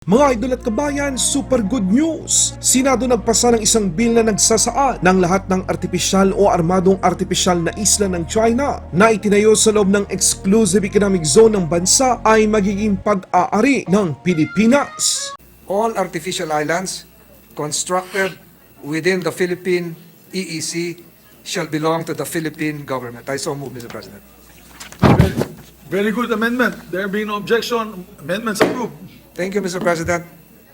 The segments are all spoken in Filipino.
Mga idol at kabayan, super good news! Senado nagpasa ng isang bill na nagsasaad ng lahat ng artipisyal o armadong artipisyal na isla ng China na itinayo sa loob ng exclusive economic zone ng bansa ay magiging pag-aari ng Pilipinas. All artificial islands constructed within the Philippine EEC shall belong to the Philippine government. I so move, Mr. President. Very good amendment. There being no objection, amendments approved. Thank you, Mr. President.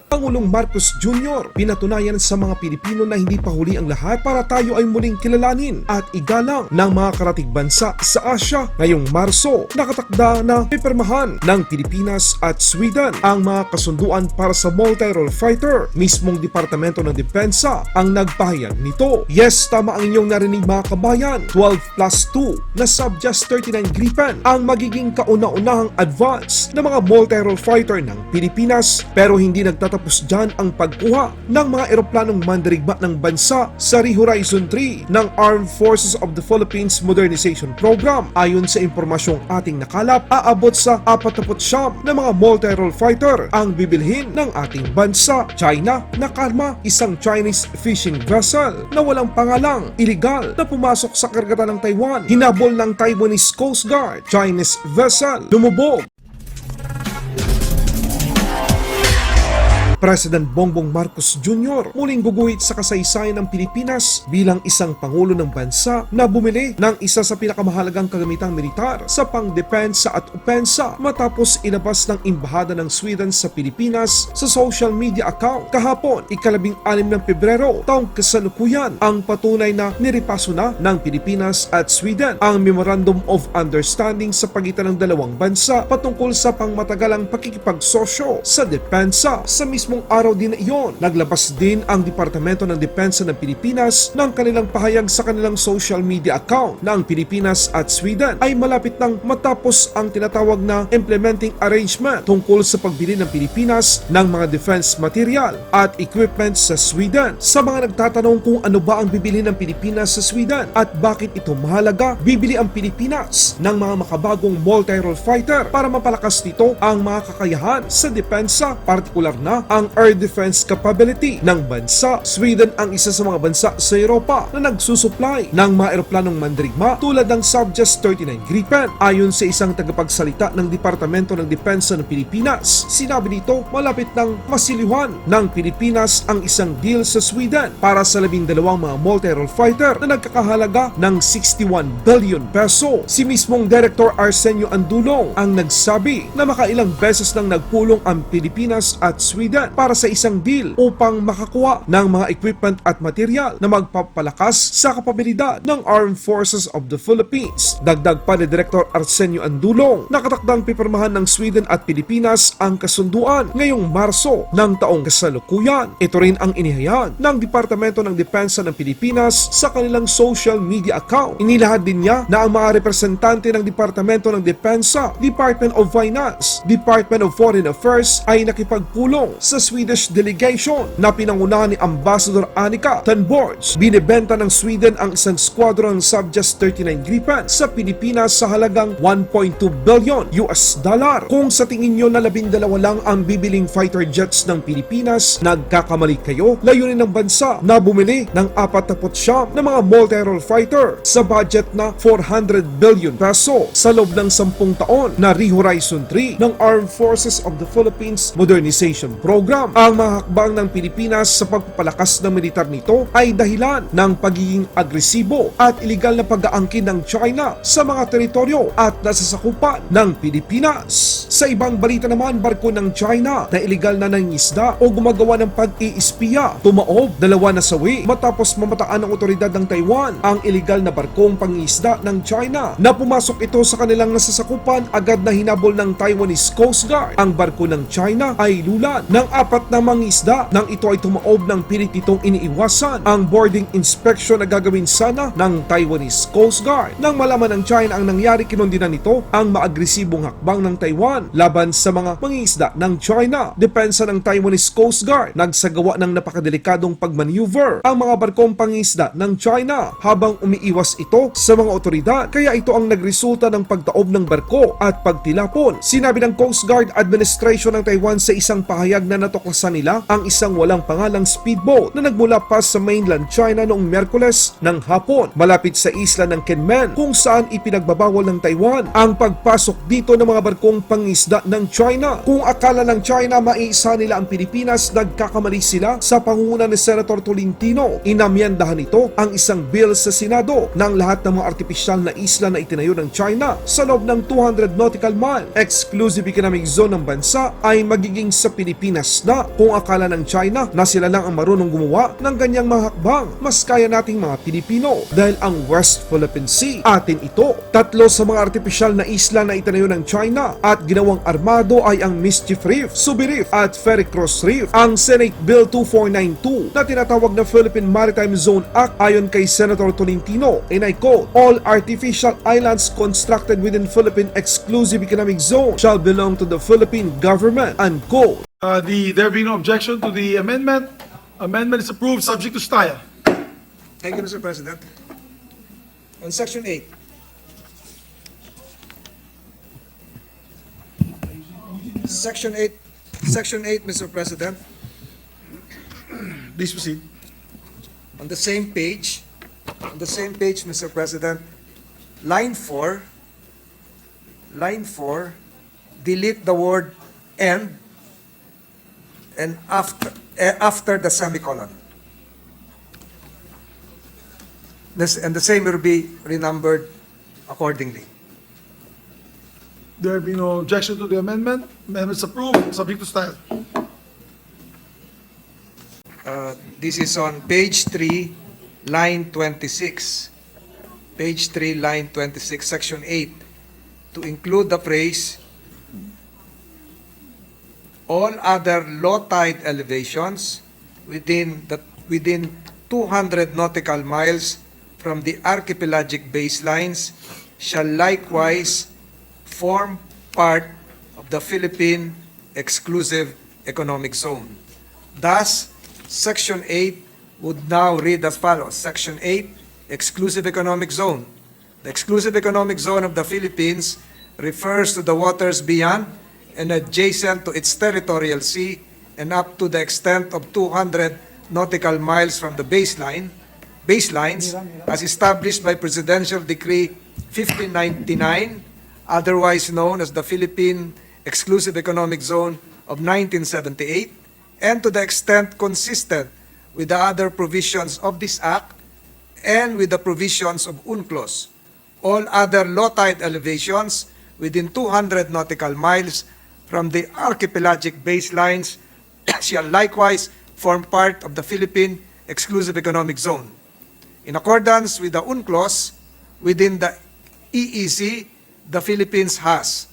Pangulong Marcos Jr. pinatunayan sa mga Pilipino na hindi pa huli ang lahat para tayo ay muling kilalanin at igalang ng mga karatig bansa sa Asya. Ngayong Marso, nakatakda na pipirmahan ng Pilipinas at Sweden ang mga kasunduan para sa multi-role fighter. Mismong Departamento ng Depensa ang nagpahayag nito. Yes, tama ang inyong narinig mga kabayan. 12+2 na Sub-Just 39 GRIPEN ang magiging kauna-unahang advance ng mga multi-role fighter ng Pilipinas, pero hindi nagtatapos dyan ang pagkuha ng mga eroplanong mandirigma ng bansa sa Horizon 3 ng Armed Forces of the Philippines Modernization Program. Ayon sa impormasyong ating nakalap, aabot sa 49 na mga multi-role fighter ang bibilhin ng ating bansa. China, nakalma isang Chinese fishing vessel na walang pangalang, iligal na pumasok sa karagatan ng Taiwan. Hinabol ng Taiwanese Coast Guard, Chinese vessel, lumubog. President Bongbong Marcos Jr. muling guguhit sa kasaysayan ng Pilipinas bilang isang pangulo ng bansa na bumili ng isa sa pinakamahalagang kagamitang militar sa pangdepensa at opensa matapos ilabas ng Embahada ng Sweden sa Pilipinas sa social media account kahapon, ika-16 ng Pebrero, taong kasalukuyan, ang patunay na niripaso na ng Pilipinas at Sweden ang Memorandum of Understanding sa pagitan ng dalawang bansa patungkol sa pangmatagalang pakikipagsosyo sa depensa. Sa mismong araw din na iyon, naglabas din ang Departamento ng Depensa ng Pilipinas ng kanilang pahayag sa kanilang social media account na ang Pilipinas at Sweden ay malapit nang matapos ang tinatawag na implementing arrangement tungkol sa pagbili ng Pilipinas ng mga defense material at equipment sa Sweden. Sa mga nagtatanong kung ano ba ang bibili ng Pilipinas sa Sweden at bakit ito mahalaga, bibili ang Pilipinas ng mga makabagong multi-role fighter para mapalakas nito ang mga kakayahan sa depensa, partikular na ang air defense capability ng bansa. Sweden ang isa sa mga bansa sa Europa na nagsusupply ng mga eroplanong mandirigma tulad ng Sub-Just 39 GRIPEN. Ayon sa isang tagapagsalita ng Departamento ng Depensa ng Pilipinas, sinabi dito malapit nang masilihan ng Pilipinas ang isang deal sa Sweden para sa 12 mga multi-role fighter na nagkakahalaga ng 61 billion peso. Si mismong Director Arsenio Andulong ang nagsabi na makailang beses nang nagpulong ang Pilipinas at Sweden para sa isang deal upang makakuha ng mga equipment at material na magpapalakas sa kapabilidad ng Armed Forces of the Philippines. Dagdag pa ni Director Arsenio Andulong, nakatakdang pipirmahan ng Sweden at Pilipinas ang kasunduan ngayong Marso ng taong kasalukuyan. Ito rin ang inihayag ng Departamento ng Depensa ng Pilipinas sa kanilang social media account. Inilahad din niya na ang mga representante ng Departamento ng Depensa, Department of Finance, Department of Foreign Affairs ay nakipagpulong sa Swedish delegation na pinangunahan ni Ambassador Annika Tenborgs. Binibenta ng Sweden ang isang squadron ng Sub-Just 39 GRIPEN sa Pilipinas sa halagang 1.2 billion US dollar. Kung sa tingin nyo na 12 lang ang bibiling fighter jets ng Pilipinas, nagkakamali kayo. Layunin ng bansa na bumili ng 49 na mga multi-role fighter sa budget na 400 billion peso sa loob ng 10 taon na Horizon 3 ng Armed Forces of the Philippines Modernization Program. Ang mga hakbang ng Pilipinas sa pagpapalakas ng militar nito ay dahilan ng pagiging agresibo at iligal na pag-aangkin ng China sa mga teritoryo at nasasakupan ng Pilipinas. Sa ibang balita naman, barko ng China na iligal na nangingisda o gumagawa ng pag-iispiya tumaob, 2 nasawi matapos mamataan ng otoridad ng Taiwan ang iligal na barkong pangingisda ng China na pumasok ito sa kanilang nasasakupan. Agad na hinabol ng Taiwanese Coast Guard ang barko ng China ay lulan ng apat na mangisda nang ito ay tumaob ng pilit nitong iniiwasan ang boarding inspection na gagawin sana ng Taiwanese Coast Guard. Nang malaman ng China ang nangyari, kinundinan nito ang maagresibong hakbang ng Taiwan laban sa mga mangisda ng China. Depensa ng Taiwanese Coast Guard nagsagawa ng napakadelikadong pagmaneuver ang mga barkong pangisda ng China habang umiiwas ito sa mga otoridad, kaya ito ang nagresulta ng pagtaob ng barko at pagtilapon. Sinabi ng Coast Guard Administration ng Taiwan sa isang pahayag na natuklasan nila ang isang walang pangalang speedboat na nagmula pa sa mainland China noong Miyerkules ng hapon malapit sa isla ng Kinmen, kung saan ipinagbabawal ng Taiwan ang pagpasok dito ng mga barkong pangisda ng China. Kung akala ng China maiisa nila ang Pilipinas, nagkakamali sila. Sa pangunguna ni Senator Tolentino, inamyendahan nito ang isang bill sa Senado ng lahat ng mga artipisyal na isla na itinayo ng China sa loob ng 200 nautical mile exclusive economic zone ng bansa ay magiging sa Pilipinas na. Kung akala ng China na sila lang ang marunong gumawa ng ganyang mga hakbang, mas kaya nating mga Pilipino dahil ang West Philippine Sea atin ito. 3 sa mga artipisyal na isla na itinayo ng China at ginawang armado ay ang Mischief Reef, Subi Reef at Ferry Cross Reef. Ang Senate Bill 2492 na tinatawag na Philippine Maritime Zone Act ayon kay Senator Tolentino, and I quote, "All artificial islands constructed within Philippine Exclusive Economic Zone shall belong to the Philippine government," unquote. There being no objection to the amendment, amendment is approved subject to style. Thank you, Mr. President. On Section 8, Section 8, Mr. President, Please proceed. on the same page, Mr. President, line 4, delete the word "and" after the semicolon. And the same will be renumbered accordingly. There be no objection to the amendment. Amendment is approved subject to style. This is on page 3, line 26. Page 3, line 26, section 8. To include the phrase, "all other low tide elevations within 200 nautical miles from the archipelagic baselines shall likewise form part of the Philippine Exclusive Economic Zone." Thus, Section 8 would now read as follows. Section 8, Exclusive Economic Zone. The Exclusive Economic Zone of the Philippines refers to the waters beyond and adjacent to its territorial sea and up to the extent of 200 nautical miles from the baselines as established by Presidential Decree 1599, otherwise known as the Philippine Exclusive Economic Zone of 1978, and to the extent consistent with the other provisions of this Act and with the provisions of UNCLOS. All other low tide elevations within 200 nautical miles from the archipelagic baselines shall likewise form part of the Philippine Exclusive Economic Zone. In accordance with the UNCLOS, within the EEZ, the Philippines has: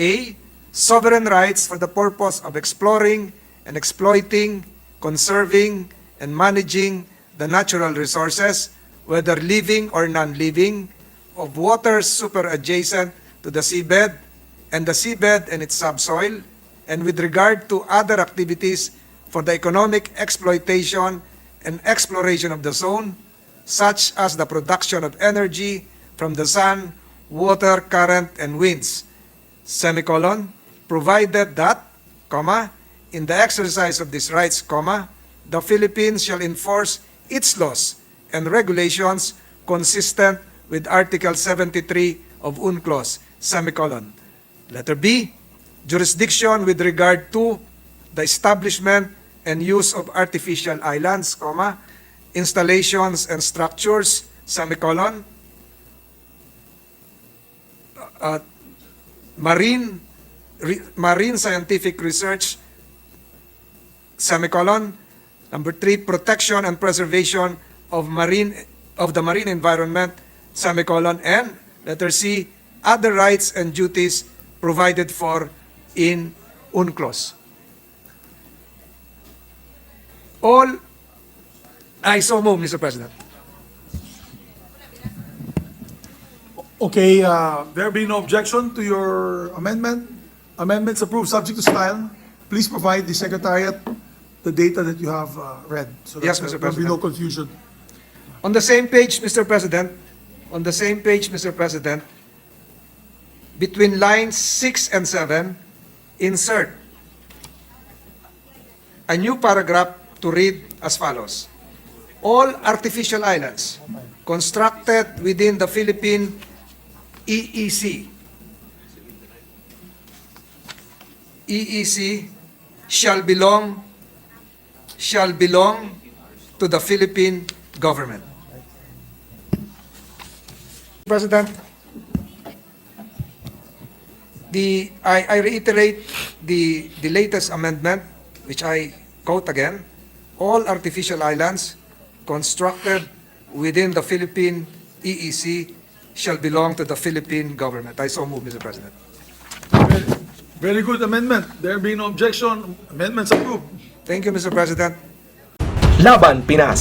A. Sovereign rights for the purpose of exploring and exploiting, conserving, and managing the natural resources, whether living or non-living, of waters super-adjacent to the seabed and its subsoil, and with regard to other activities for the economic exploitation and exploration of the zone, such as the production of energy from the sun, water, current, and winds, semicolon, provided that, comma, in the exercise of these rights, comma, the Philippines shall enforce its laws and regulations consistent with Article 73 of UNCLOS, semicolon. Letter B, jurisdiction with regard to the establishment and use of artificial islands, comma, installations and structures, semicolon, marine scientific research, semicolon. Number 3, protection and preservation of the marine environment, semicolon. And letter C, other rights and duties provided for in UNCLOS. All, I so move, Mr. President. Okay, there being no objection to your amendment, amendments approved subject to style. Please provide the Secretariat the data that you have read. So that Yes, Mr. there'll be no President. confusion. On the same page, Mr. President, on the same page, Mr. President, between lines 6 and 7, insert a new paragraph to read as follows. All artificial islands constructed within the Philippine EEC shall belong to the Philippine government. President, I reiterate the latest amendment, which I quote again. All artificial islands constructed within the Philippine EEC shall belong to the Philippine government. I so move, Mr. President. Very good amendment. There being no objection, amendments approved. Thank you, Mr. President. Laban Pinas.